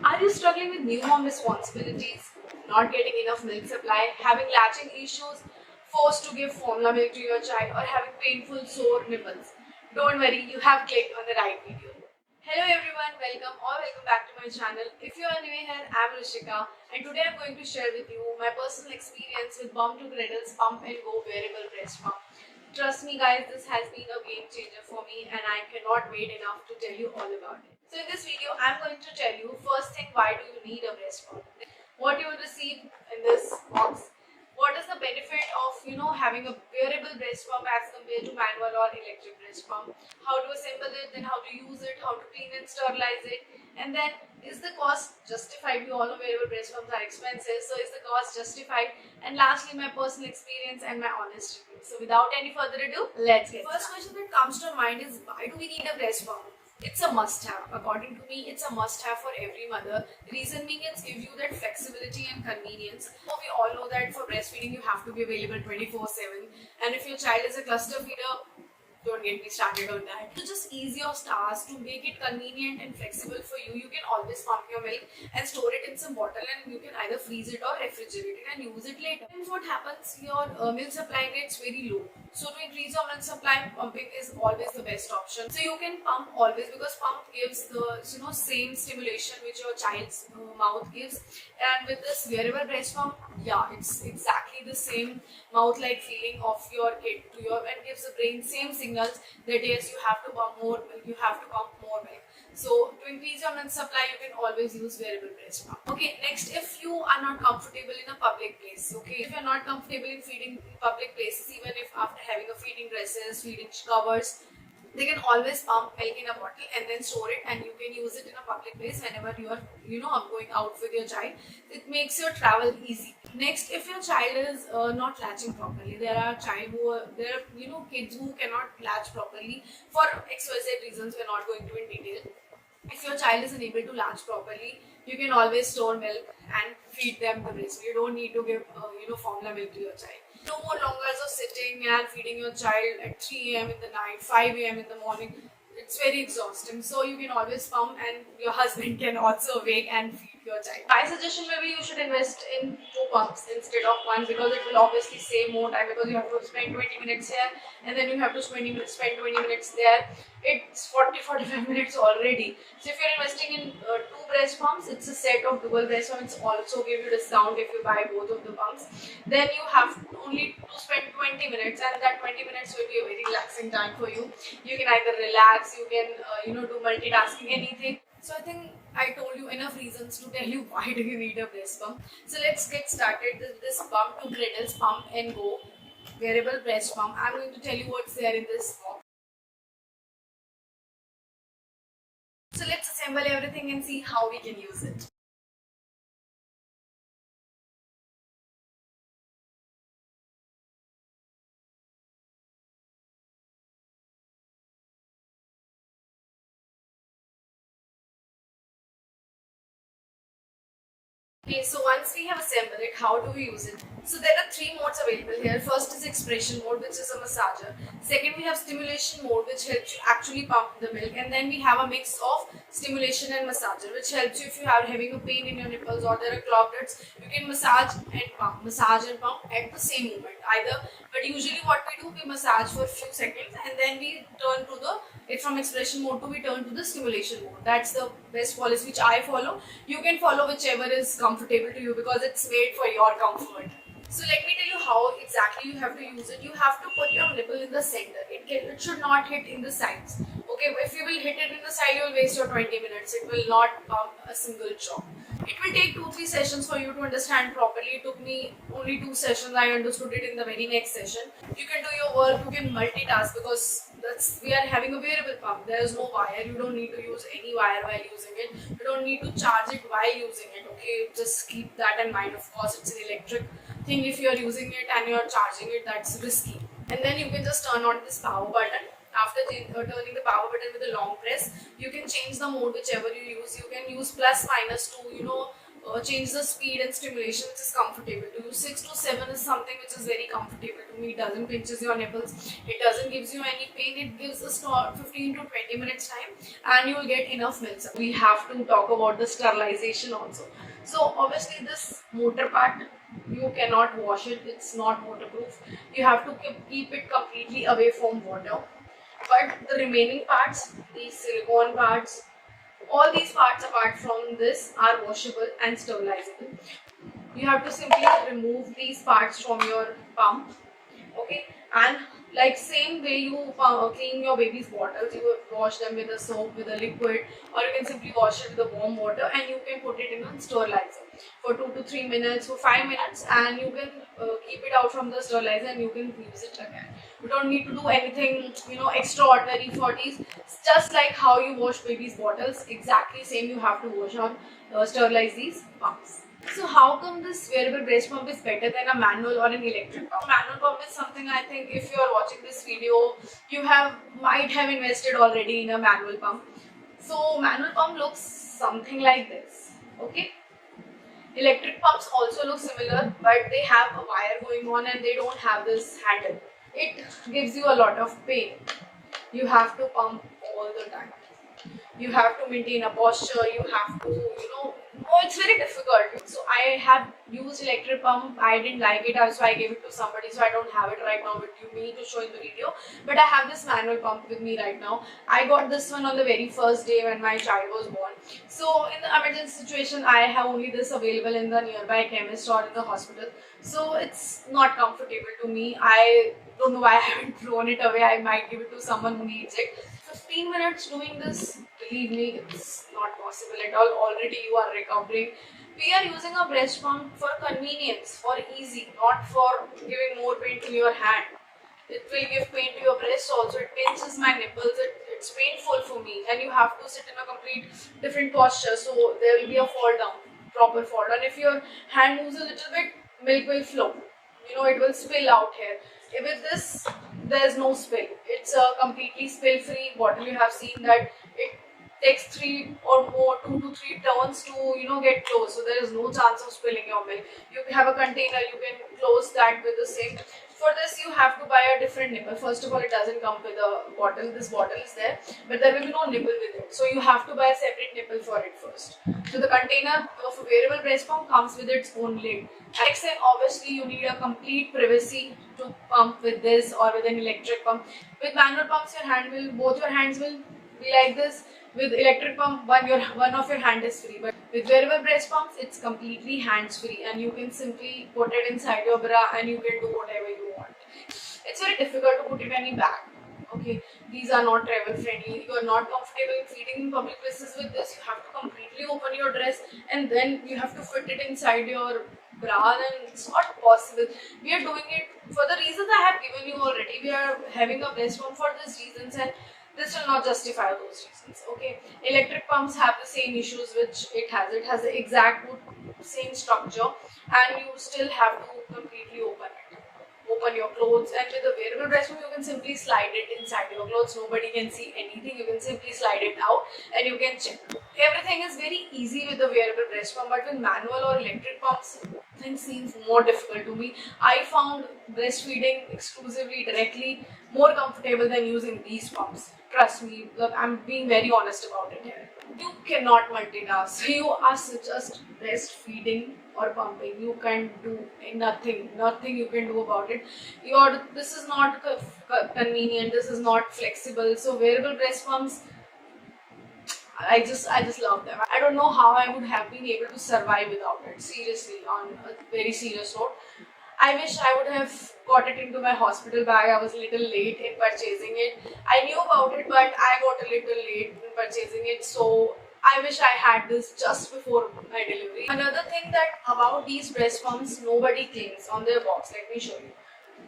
Are you struggling with new mom responsibilities, not getting enough milk supply, having latching issues, forced to give formula milk to your child, or having painful sore nipples? Don't worry, you have clicked on the right video. Hello everyone, welcome back to my channel. If you are new here, I'm Rishika and today I'm going to share with you my personal experience with Bum to Cradle's Pump and Go wearable breast pump. Trust me guys, this has been a game changer for me and I cannot wait enough to tell you all about it. So in this video, I'm going to tell you first thing, why do you need a breast pump? What you will receive in this box. What is the benefit of having a wearable breast pump as compared to manual or electric breast pump? How to assemble it, then how to use it, how to clean and sterilize it, and then is the cost justified? We all know wearable breast pumps are expensive, so is the cost justified? And lastly, my personal experience and my honest review. So without any further ado, let's get started. First question that comes to mind is, why do we need a breast pump? It's a must-have. According to me, it's a must-have for every mother. The reason being, it gives you that flexibility and convenience. So we all know that for breastfeeding, you have to be available 24/7. And if your child is a cluster feeder, don't get me started on that. To just ease your task, to make it convenient and flexible for you, you can always pump your milk and store it in some bottle, and you can either freeze it or refrigerate it and use it later. And what happens, your milk supply gets very low. So to increase your milk supply, pumping is always the best option. So you can pump always, because pump gives the same stimulation which your child's mouth gives. And with this wearable breast pump, yeah, it's exactly the same mouth-like feeling of your kid to your, and gives the brain same signals that yes, you have to pump more milk, you have to pump more milk. So to increase your milk supply, you can always use wearable breast pump. Okay, next, if you are not comfortable in a public place, okay, if you're not comfortable in feeding in public places, even if after having a feeding dresses, feeding covers, they can always pump milk in a bottle and then store it, and you can use it in a public place whenever you are going out with your child. It makes your travel easy. Next, if your child is not latching properly, there are kids who cannot latch properly for XYZ reasons. We're not going to in detail. If your child is unable to latch properly, you can always store milk and feed them the breast. You don't need to give formula milk to your child. No more long hours of sitting and feeding your child at 3 a.m. in the night, 5 a.m. in the morning. It's very exhausting. So you can always pump, and your husband can also wake and feed your child. My suggestion will be, you should invest in two pumps instead of one, because it will obviously save more time, because you have to spend 20 minutes here and then you have to spend 20 minutes there. It's 40-45 minutes already. So if you're investing in two breast pumps, it's a set of dual breast pumps. It's also give you discount if you buy both of the pumps. Then you have only to spend 20 minutes, and that 20 minutes will be a very relaxing time for you. You can either relax, you can do multitasking, anything. So I think I told you enough reasons to tell you why do you need a breast pump. So let's get started with this Bum to Cradle's Pump and Go wearable breast pump. I'm going to tell you what's there in this box. So let's assemble everything and see how we can use it. Okay, so once we have assembled it, how do we use it? So there are three modes available here. First is expression mode, which is a massager. Second, we have stimulation mode, which helps you actually pump the milk. And then we have a mix of stimulation and massager, which helps you if you are having a pain in your nipples or there are clogged ducts, you can massage and pump at the same moment either. But usually what we do, we massage for a few seconds and then we turn to from expression mode to we turn to the stimulation mode. That's the best policy which I follow. You can follow whichever is comfortable to you, because it's made for your comfort. So let me tell you how exactly you have to use it. You have to put your nipple in the center. It should not hit in the sides. Okay, if you will hit it in the side, you will waste your 20 minutes. It will not pump a single drop. It will take 2-3 sessions for you to understand properly. It took me only 2 sessions. I understood it in the very next session. You can do your work, you can multitask, because we are having a wearable pump. There is no wire. You don't need to use any wire while using it. You don't need to charge it while using it. Okay, just keep that in mind. Of course, it's an electric thing. If you are using it and you are charging it, that's risky. And then you can just turn on this power button. After turning the power button with a long press, you can change the mode whichever you use. You can use plus minus to change the speed and stimulation which is comfortable to you. 6 to 7 is something which is very comfortable to me. It doesn't pinches your nipples, it doesn't gives you any pain, it gives us 15 to 20 minutes time and you will get enough milk. We have to talk about the sterilization also. So obviously this motor part, you cannot wash it, it's not waterproof. You have to keep it completely away from water. But the remaining parts, these silicone parts, all these parts apart from this are washable and sterilizable. You have to simply remove these parts from your pump, okay, and like same way you clean your baby's bottles, you wash them with a soap, with a liquid, or you can simply wash it with a warm water and you can put it in a sterilizer for 2 to 3 minutes, for 5 minutes, and you can keep it out from the sterilizer and you can use it again. You don't need to do anything, extraordinary for these. It's just like how you wash baby's bottles, exactly same you have to wash or sterilize these pumps. So how come this wearable breast pump is better than a manual or an electric pump? Manual pump is something, I think if you are watching this video, you might have invested already in a manual pump. So manual pump looks something like this, okay? Electric pumps also look similar, but they have a wire going on and they don't have this handle. It gives you a lot of pain. You have to pump all the time. You have to maintain a posture, you have to, it's very difficult. So I have used electric pump, I didn't like it, so I gave it to somebody, so I don't have it right now with me to show in the video. But I have this manual pump with me right now. I got this one on the very first day when my child was born. So in the emergency situation, I have only this available in the nearby chemist or in the hospital. So it's not comfortable to me. I don't know why I haven't thrown it away. I might give it to someone who needs it. 15 minutes doing this, believe me, it's not possible at all. Already you are recovering. We are using a breast pump for convenience, for easy, not for giving more pain to your hand. It will give pain to your breast also. It pinches my nipples. It's painful for me, and you have to sit in a complete different posture. So there will be a fall down, proper fall down. If your hand moves a little bit, milk will flow. It will spill out here. With this, there is no spill. It's a completely spill-free bottle. You have seen that it takes 2 to 3 turns to get closed. So there is no chance of spilling your milk. You have a container. You can close that with the same. For this, you have to buy a different nipple. First of all, it doesn't come with a bottle. This bottle is there, but there will be no nipple with it. So you have to buy a separate nipple for it first. So the container of a wearable breast pump comes with its own lid. Next thing, obviously, you need a complete privacy to pump with this or with an electric pump. With manual pumps, both your hands will be like this. With electric pump, one of your hand is free. But with wearable breast pumps, it's completely hands-free, and you can simply put it inside your bra and you can do whatever you want. It's very difficult to put it in any bag. Okay, these are not travel friendly. You are not comfortable feeding in public places with this. You have to completely open your dress and then you have to fit it inside your bra, and it's not possible. We are doing it for the reasons I have given you already. We are having a breast pump for these reasons, and this will not justify those reasons. Okay, electric pumps have the same issues which it has. It has the exact same structure, and you still have to completely open your clothes. And with a wearable breast pump, you can simply slide it inside your clothes. Nobody can see anything. You can simply slide it out and you can check. Everything is very easy with the wearable breast pump, but with manual or electric pumps, things seems more difficult to me. I found breastfeeding exclusively directly more comfortable than using these pumps. Trust me, I'm being very honest about it here. You cannot multitask. You are just breastfeeding or pumping. You can do nothing you can do about it. This is not convenient, this is not flexible. So wearable breast pumps, I just love them. I don't know how I would have been able to survive without it. Seriously, on a very serious note. I wish I would have got it into my hospital bag. I was a little late in purchasing it. I knew about it, but I got a little late in purchasing it. So I wish I had this just before my delivery. Another thing that about these breast pumps, nobody claims on their box. Let me show you.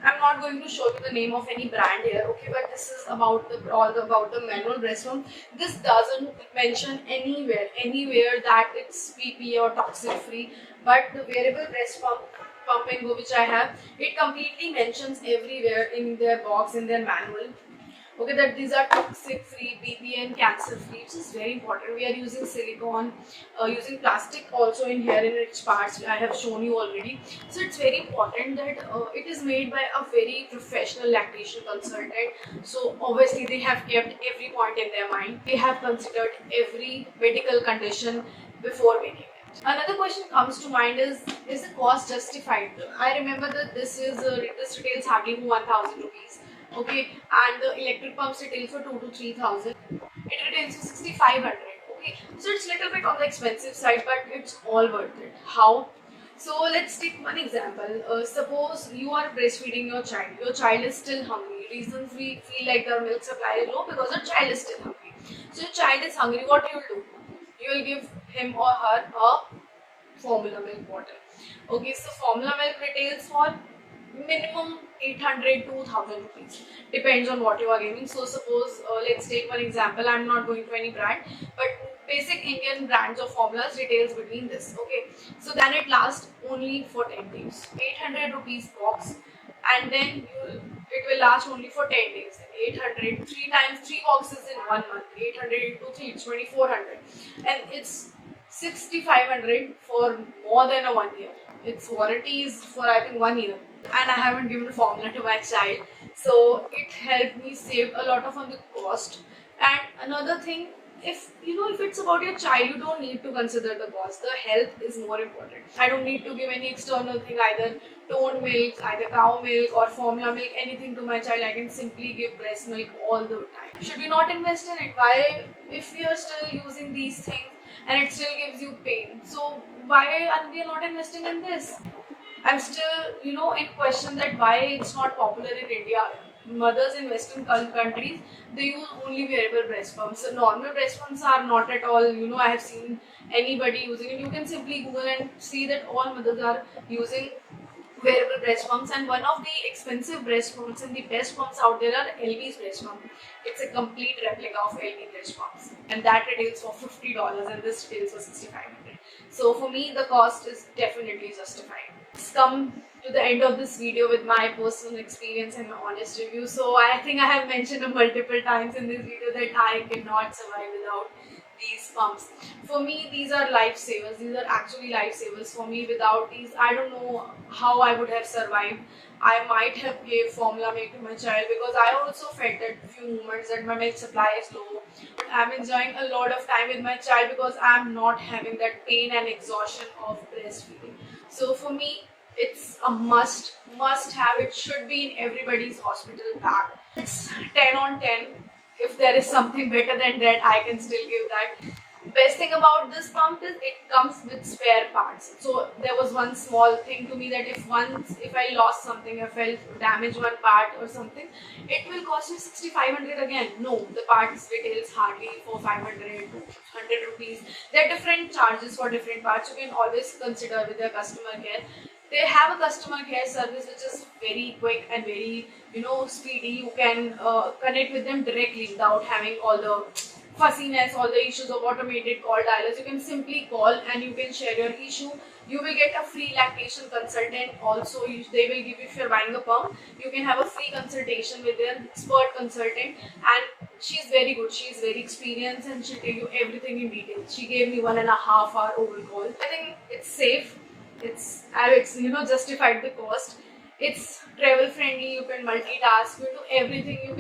I'm not going to show you the name of any brand here, okay? But this is about the manual breast pump. This doesn't mention anywhere that it's PP or toxic free. But the wearable breast pumping which I have, it completely mentions everywhere in their box, in their manual. okay, that these are toxic free, BPN cancer free, which is very important. We are using silicone, using plastic also in hair enriched parts, I have shown you already. So it's very important that it is made by a very professional lactation consultant. So obviously they have kept every point in their mind, they have considered every medical condition before making it. Another question comes to mind is the cost justified? I remember that this retails hardly 1000 rupees, okay, and the electric pumps retail for 2 to 3000. It retails for 6500, okay, so it's little bit on the expensive side, but it's all worth it. How? So let's take one example. Suppose you are breastfeeding your child. Your child is still hungry. Reasons we feel like the milk supply is low because your child is still hungry. So your child is hungry. What you will do? You will give him or her a formula milk bottle. Okay, so formula milk retails for minimum 800 to 1000 rupees, depends on what you are giving. So suppose let's take one example. I'm not going to any brand, but basic Indian brands of formulas retails between this, okay. So then it lasts only for 10 days, 800 rupees box, and then it will last only for 10 days. 800 3 times 3 boxes in 1 month, 800 into 3, it's 2400, and it's 6500 for more than a 1 year. Its warranty is for I think 1 year, and I haven't given a formula to my child, so it helped me save a lot of on the cost. And another thing, if if it's about your child, you don't need to consider the cost. The health is more important. I don't need to give any external thing, either toned milk, either cow milk or formula milk, anything to my child. I can simply give breast milk all the time. Should we not invest in it? Why, if we are still using these things and it still gives you pain, so why are we not investing in this? I'm still, in question that why it's not popular in India. Mothers in Western countries, they use only wearable breast pumps. So normal breast pumps are not at all, I have seen anybody using it. You can simply Google and see that all mothers are using wearable breast pumps, and one of the expensive breast pumps and the best pumps out there are LV's breast pump. It's a complete replica of LV breast pumps, and that retails for $50 and this retails for 6500. So for me, the cost is definitely justified. Let's come to the end of this video with my personal experience and my honest review. So I think I have mentioned multiple times in this video that I cannot survive without these pumps. For me, these are lifesavers. These are actually lifesavers for me. Without these, I don't know how I would have survived. I might have gave formula milk to my child, because I also felt at few moments that my milk supply is low. But I'm enjoying a lot of time with my child because I'm not having that pain and exhaustion of breastfeeding. So for me, it's a must have. It should be in everybody's hospital bag. It's 10 on 10. If there is something better than that, I can still give that. Best thing about this pump is it comes with spare parts. So there was one small thing to me that if I lost something, if I damage one part or something, it will cost me 6500 again. No, the parts retails hardly for 500 to 100 rupees. There are different charges for different parts. You can always consider with your customer care. They have a customer care service which is very quick and very speedy. You can connect with them directly without having all the fussiness, all the issues of automated call dialers. You can simply call and you can share your issue. You will get a free lactation consultant also. They will give you, if you're buying a pump, you can have a free consultation with an expert consultant, and she's very good. She's very experienced and she'll tell you everything in detail. She gave me 1.5 hour over call. I think it's safe. It's justified the cost. It's travel friendly. You can multitask. You do everything.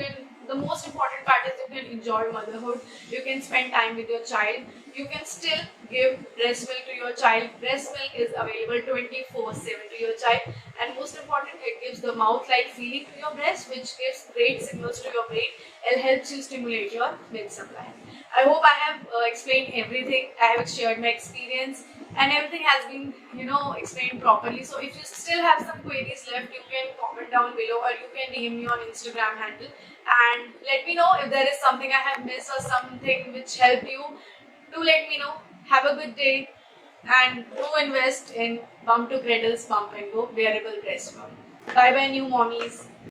The most important part is you can enjoy motherhood. You can spend time with your child. You can still give breast milk to your child. Breast milk is available 24/7 to your child, and most important, it gives the mouth-like feeling to your breast, which gives great signals to your brain and helps you stimulate your milk supply. I hope I have explained everything. I have shared my experience, and everything has been explained properly. So if you still have some queries left, you can comment down below, or you can DM me on Instagram handle and let me know if there is something I have missed or something which helped you. Do let me know. Have a good day, and do invest in Pump to Cradle's Pump and Go wearable breast pump. Bye bye, new mommies.